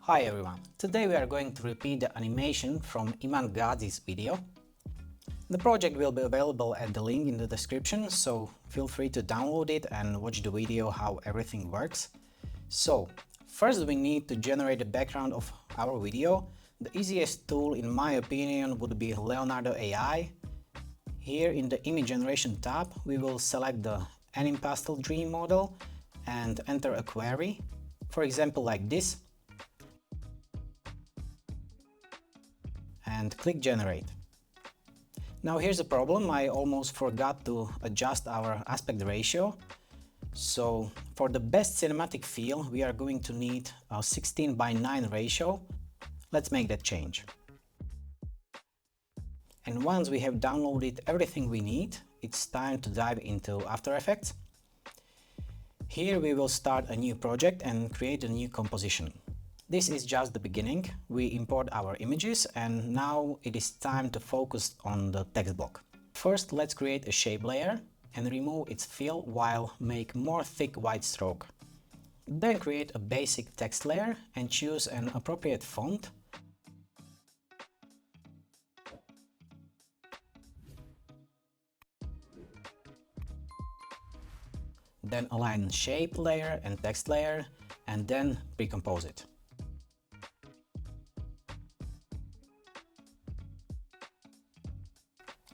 Hi everyone, today we are going to repeat the animation from Iman Ghazi's video. The project will be available at the link in the description, so feel free to download it and watch the video how everything works. So, first we need to generate the background of our video. The easiest tool in my opinion would be Leonardo AI. Here in the image generation tab we will select the Anim Pastel Dream model and enter a query, for example like this, and click generate. Now here's a problem, I almost forgot to adjust our aspect ratio. So for the best cinematic feel we are going to need a 16:9 ratio. Let's make that change. And once we have downloaded everything we need, it's time to dive into After Effects. Here we will start a new project and create a new composition. This is just the beginning. We import our images and now it is time to focus on the text block. First, let's create a shape layer and remove its fill while make more thick white stroke. Then create a basic text layer and choose an appropriate font. Then align shape layer and text layer and then pre-compose it.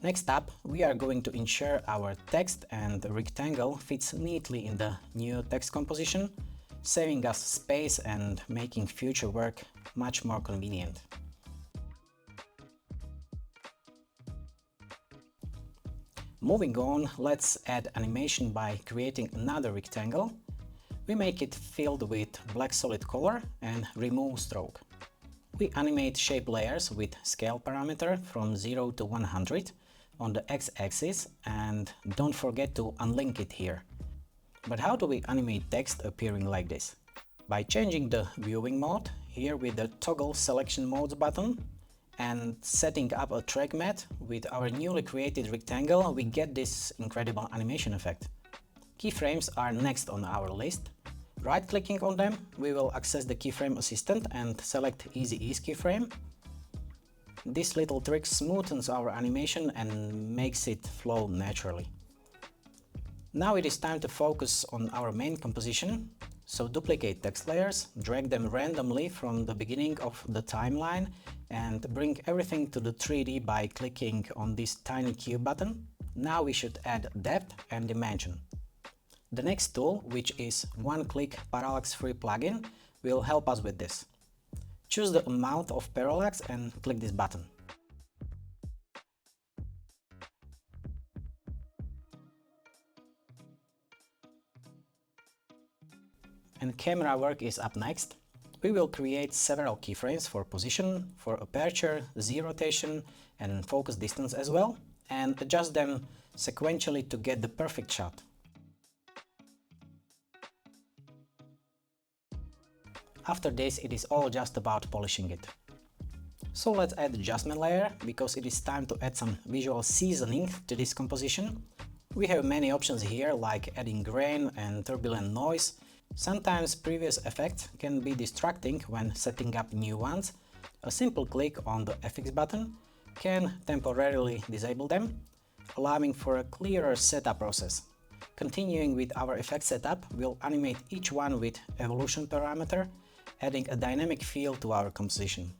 Next up, we are going to ensure our text and rectangle fits neatly in the new text composition, saving us space and making future work much more convenient. Moving on, let's add animation by creating another rectangle. We make it filled with black solid color and remove stroke. We animate shape layers with scale parameter from 0 to 100 on the x-axis and don't forget to unlink it here. But how do we animate text appearing like this? By changing the viewing mode, here with the toggle selection modes button, and setting up a track matte with our newly created rectangle, we get this incredible animation effect. Keyframes are next on our list. Right-clicking on them, we will access the keyframe assistant and select Easy Ease keyframe. This little trick smoothens our animation and makes it flow naturally. Now it is time to focus on our main composition. So duplicate text layers, drag them randomly from the beginning of the timeline and bring everything to the 3D by clicking on this tiny cube button. Now we should add depth and dimension. The next tool, which is one-click parallax-free plugin, will help us with this. Choose the amount of parallax and click this button. And camera work is up next. We will create several keyframes for position, for aperture, Z rotation and focus distance as well, and adjust them sequentially to get the perfect shot. After this, it is all just about polishing it. So let's add adjustment layer, because it is time to add some visual seasoning to this composition. We have many options here, like adding grain and turbulent noise. Sometimes previous effects can be distracting when setting up new ones. A simple click on the FX button can temporarily disable them, allowing for a clearer setup process. Continuing with our effect setup, we'll animate each one with evolution parameter, adding a dynamic feel to our composition.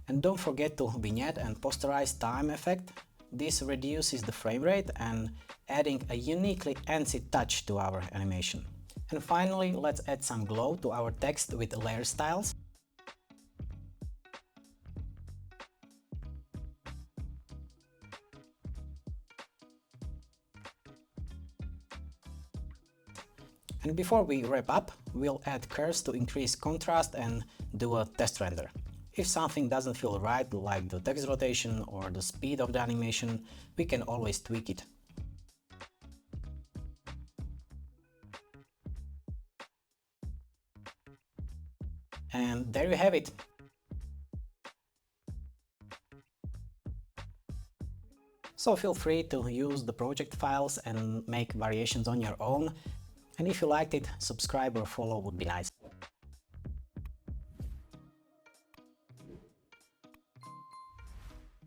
And don't forget to vignette and posterize time effect. This reduces the frame rate and adding a uniquely ANSI touch to our animation. And finally, let's add some glow to our text with layer styles. And before we wrap up, we'll add curves to increase contrast and do a test render. If something doesn't feel right, like the text rotation or the speed of the animation, we can always tweak it. And there you have it. So feel free to use the project files and make variations on your own. And if you liked it, subscribe or follow would be nice.